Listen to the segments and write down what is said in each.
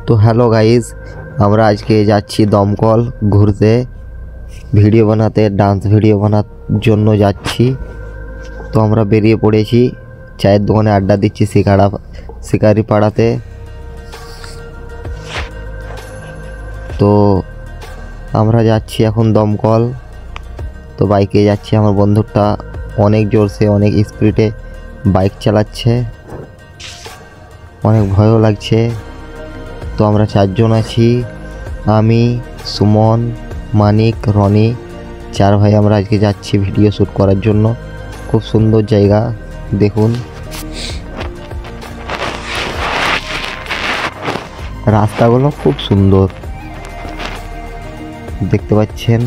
তো hello guys, আমরা আজকে যাচ্ছি দমকল ঘুরতে, ভিডিও বানাতে, ডান্স ভিডিও বানার জন্য যাচ্ছি। তো আমরা বেরিয়ে পড়েছি, চায়ের দোকানে আড্ডা দিচ্ছি শিকারি পাড়াতে। তো আমরা যাচ্ছি এখন দমকল। তো বাইকে যাচ্ছি, আমার বন্ধুটা অনেক জোরসে অনেক স্পিডে বাইক চালাচ্ছে, অনেক ভয়ও লাগছে। তো আমরা চারজন আছি, আমি, সুমন, মানিক, রনি, চার ভাই আমরা আজকে যাচ্ছি ভিডিও শ্যুট করার জন্য। খুব সুন্দর জায়গা, দেখুন রাস্তাগুলো খুব সুন্দর দেখতে পাচ্ছেন।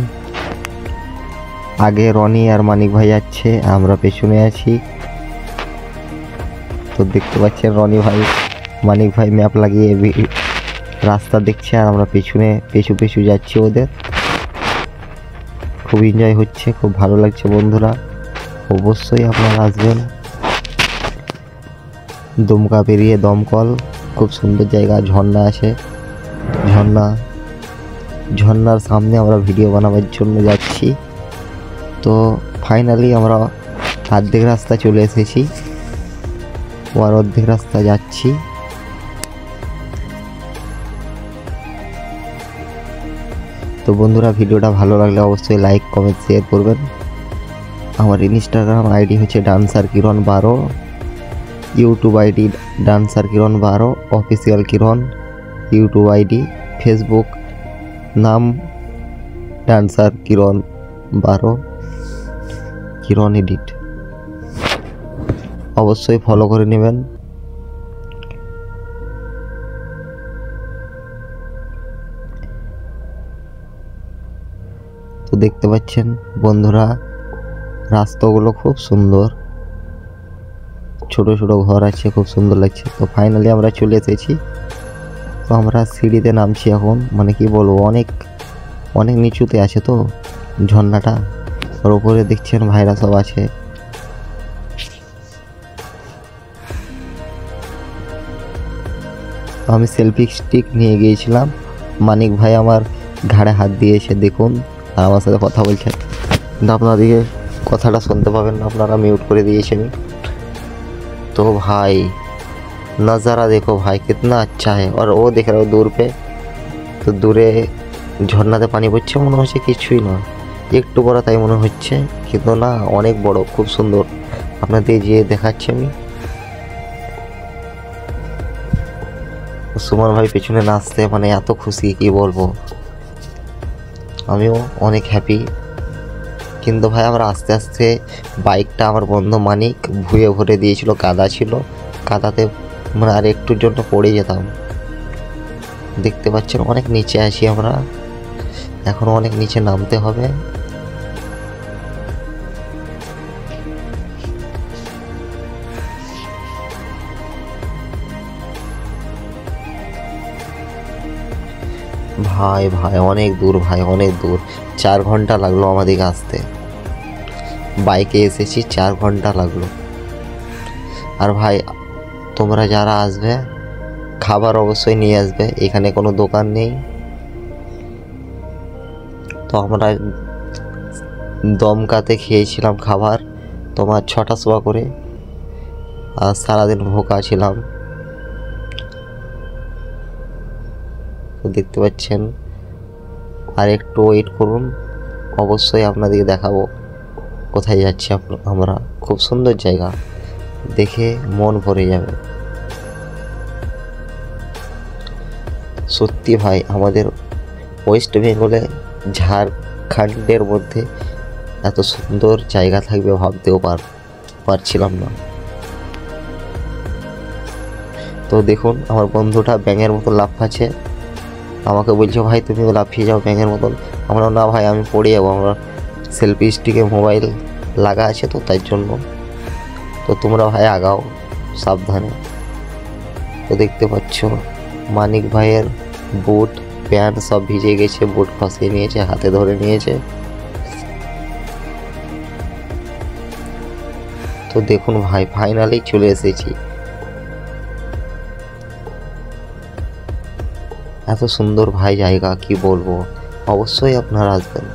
আগে রনি আর মানিক ভাই যাচ্ছে, আমরা পেছনে আছি। তো দেখতে পাচ্ছেন রনি ভাই মানিক ভাই ম্যাপ লাগিয়ে রাস্তা দেখছে, আর আমরা পেছু পেছু যাচ্ছি ওদের। খুব এনজয় হচ্ছে, খুব ভালো লাগছে বন্ধুরা। অবশ্যই আপনারা আসবেন দুমকা পেরিয়ে দমকল, খুব সুন্দর জায়গা। ঝর্ণা আছে, ঝর্ণার সামনে আমরা ভিডিও বানাবার জন্য যাচ্ছি। তো ফাইনালি আমরা অর্ধেক রাস্তা চলে এসেছি, আর অর্ধেক রাস্তা যাচ্ছি। তো বন্ধুরা, ভিডিওটা ভালো লাগলে অবশ্যই লাইক কমেন্ট শেয়ার করবেন। আমার ইনস্টাগ্রাম আইডি হচ্ছে ডান্সার কিরণ 12, ইউটিউব আইডি ডান্সার কিরণ 12, অফিসিয়াল কিরণ ইউটিউব আইডি, ফেসবুক নাম ডান্সার কিরণ 12, কিরণ এডিট। অবশ্যই ফলো করে নেবেন। তো দেখতে পাচ্ছেন বন্ধুরা, রাস্তাগুলো খুব সুন্দর, ছোট ছোট ঘর আছে, খুব সুন্দর লাগছে। তো ফাইনালি আমরা চলে এসেছি। তো আমরা সিঁড়িতে নামছি এখন, মানে কি বলবো, অনেক অনেক নিচুতে আছে তো ঝর্ণাটা, আর উপরে দেখছেন ভাইরা সব আছে। আমি সেলফি স্টিক নিয়ে গিয়েছিলাম, মানিক ভাই আমার ঘাড়ে হাত দিয়েছে দেখুন, আর আমার সাথে কথা বলছেন। কিন্তু আপনাদেরকে কথাটা শুনতে পাবেন না, আপনারা মিউট করে দিয়েছি আমি। तो भाई नज़ारा देखो भाई, कितना अच्छा है। और वो देख रहे हो दूर पे, तो दूरे ঝর্ণাতে পানি পড়ছে, মনে হচ্ছে কিছুই না, একটু বড় তাই মনে হচ্ছে, কিন্তু না অনেক বড়, খুব সুন্দর। আপনাদের যে দেখাচ্ছি আমি। সুমন ভাই পেছনে নাচতে, মানে এত খুশি কি বলবো, আমিও অনেক হ্যাপি। কিন্তু ভাই আমরা আস্তে আস্তে বাইকটা আমার বন্ধু মানিক ভুয়ে ভরে দিয়েছিল, কাদা ছিল, কাদাতে মানে আর একটুর জন্য পড়ে যেতাম। দেখতে পাচ্ছেন অনেক নিচে আছি আমরা, এখনো অনেক নিচে নামতে হবে। ভাই ভাই অনেক দূর, ভাই অনেক দূর, 4 ঘন্টা লাগলো আমাদেরকে আসতে। বাইকে এসেছি 4 ঘন্টা লাগলো। আর ভাই তোমরা যারা আসবে খাবার অবশ্যই নিয়ে আসবে, এখানে কোনো দোকান নেই। তো আমরা দমকাতে খেয়েছিলাম খাবার তোমার 6টা সোয়া করে, আর সারাদিন ভোকা ছিলাম। তো দেখতে পাচ্ছেন, আর একটু ওয়েট করুন, অবশ্যই আপনাদেরকে দেখাবো কোথায় যাচ্ছি আমরা। খুব সুন্দর জায়গা, দেখে মন ভরে যাবে সত্যি ভাই। আমাদের ওয়েস্ট বেঙ্গলে ঝাড়খণ্ডের মধ্যে এত সুন্দর জায়গা থাকবে ভাবতেও পারছিলাম না। তো দেখুন আমার বন্ধুটা ব্যাঙের মতো লাফাচ্ছে, আমাকে বলছে ভাই তুমিও লাফিয়ে যাও ব্যাঙের মতন। আমরা না ভাই আমি পড়ে যাবো, আমরা সেলফি স্টিকে মোবাইল লাগা আছে তো তাই জন্য। তো তোমরা ভাই আগাও সাবধানে। তো দেখতে পাচ্ছ মানিক ভাইয়ের বুট প্যান্ট সব ভিজে গেছে, বুট খসিয়ে নিয়েছে, হাতে ধরে নিয়েছে। তো দেখুন ভাই ফাইনালি চলে এসেছি। এত সুন্দর ভাই জায়গা, কি বলবো, অবশ্যই আপনারা আসবেন।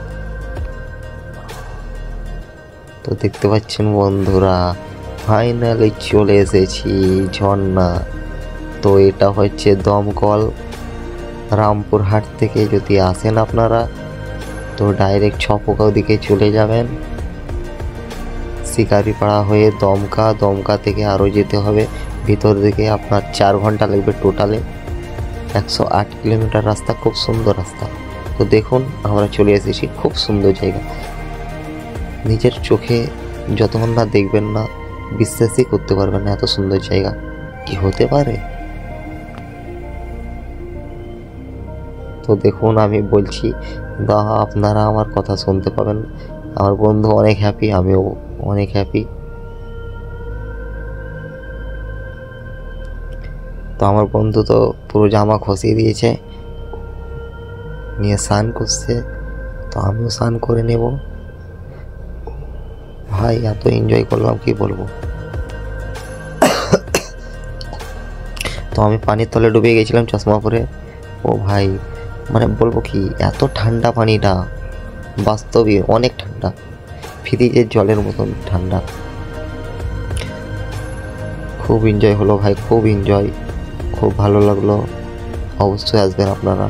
তো দেখতে পাচ্ছেন বন্ধুরা, ফাইনালি চলে এসেছি ঝর্ণা। তো এটা হচ্ছে দমকল। রামপুরহাট থেকে যদি আসেন আপনারা, তো ডাইরেক্ট ছপোকা দিকে চলে যাবেন, শিকারিপাড়া হয়ে দমকা, দমকা থেকে আরও যেতে হবে ভিতর দিকে। আপনার 4 ঘন্টা লাগবে টোটালে। 108 কিলোমিটার রাস্তা, খুব সুন্দর রাস্তা। তো দেখুন আমরা চলে এসেছি, খুব সুন্দর জায়গা। নিজের চোখে যতক্ষণ না দেখবেন না বিশ্বাসই করতে পারবেন না, এত সুন্দর জায়গা কি হতে পারে। তো দেখুন আমি বলছি, আপনারা আমার কথা শুনতে পাবেন। আমার বন্ধু অনেক হ্যাপি, আমিও অনেক হ্যাপি। তো আমার বন্ধু তো পুরো জামা খসিয়ে দিয়েছে, নিয়ে স্নান করছে। তো আমিও স্নান করে নেব। ভাই এত এনজয় করলাম কি বলবো। তো আমি পানির তলে ডুবে গেছিলাম চশমা পরে। ও ভাই মানে বলবো কি, এত ঠান্ডা পানিটা, বাস্তবে অনেক ঠান্ডা, ফ্রিজের জলের মতন ঠান্ডা। খুব এনজয় হলো ভাই, খুব এনজয়, খুব ভালো লাগলো। অবশ্যই আসবেন আপনারা।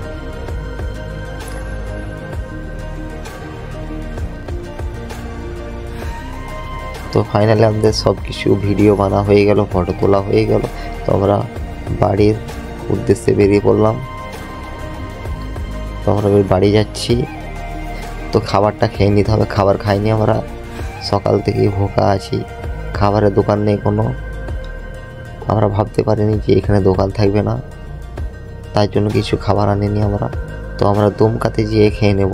তো ফাইনালি আমাদের সব কিছু ভিডিও বানা হয়ে গেল, ফটো তোলা হয়ে গেল। তো আমরা বাড়ির উদ্দেশ্যে বেরিয়ে পড়লাম। তো আমরা বাড়ি যাচ্ছি। তো খাবারটা খেয়ে নিতে হবে, খাবার খাইনি আমরা, সকাল থেকেই ভোকা আছি, খাবারের দোকান নেই কোনো। আমরা ভাবতে পারিনি যে এখানে দোকান থাকবে না, তাই জন্য কিছু খাবার আনিনি আমরা। তো আমরা দমকাতে যেয়ে খেয়ে নেব।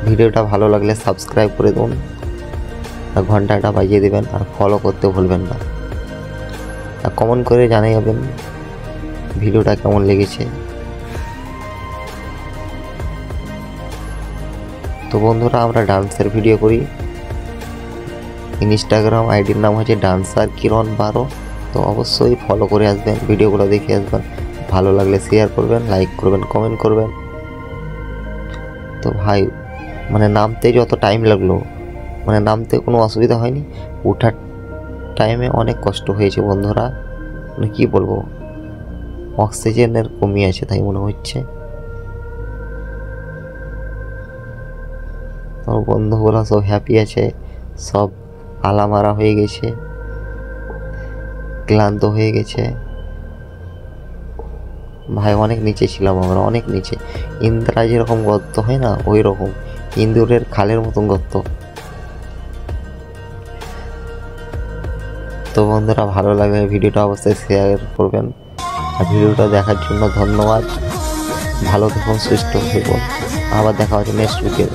ভিডিওটা ভালো লাগলে সাবস্ক্রাইব করে দিন, আর ঘন্টাটা বাজিয়ে দেবেন, আর ফলো করতে ভুলবেন না। আর কমেন্ট করে জানিয়ে যাবেন ভিডিওটা কেমন লেগেছে। তো বন্ধুরা আমরা ডান্সের ভিডিও করি, ইনস্টাগ্রাম আইডির নাম হচ্ছে ডান্সার কিরণ12। তো অবশ্যই ফলো করে আসবেন, ভিডিওগুলো দেখে আসবেন। ভালো লাগলে শেয়ার করবেন, লাইক করবেন, কমেন্ট করবেন। তো ভাই মানে নামতে যত টাইম লাগলো, মানে নামতে কোনো অসুবিধা হয়নি, ওঠার টাইমে অনেক কষ্ট হয়েছে বন্ধুরা। মানে কী বলবো, অক্সিজেনের কমি আছে তাই মনে হচ্ছে। আমার বন্ধুগুলো সব হ্যাপি আছে, সব আলা মারা হয়ে গেছে, ক্লান্ত হয়ে গেছে। ভাই অনেক নিচে ছিলাম আমরা, অনেক নিচে, ইন্দ্রা যেরকম গর্ত হয় না, ওই রকম ইন্দুরের খালের মতন গর্ত। তো বন্ধুরা ভালো লাগলে ভিডিওটা অবশ্যই শেয়ার করবেন। আর ভিডিওটা দেখার জন্য ধন্যবাদ। ভালো থাকুন, সুস্থ থাকুন, আবার দেখা হচ্ছে নেক্সট ভিডিও।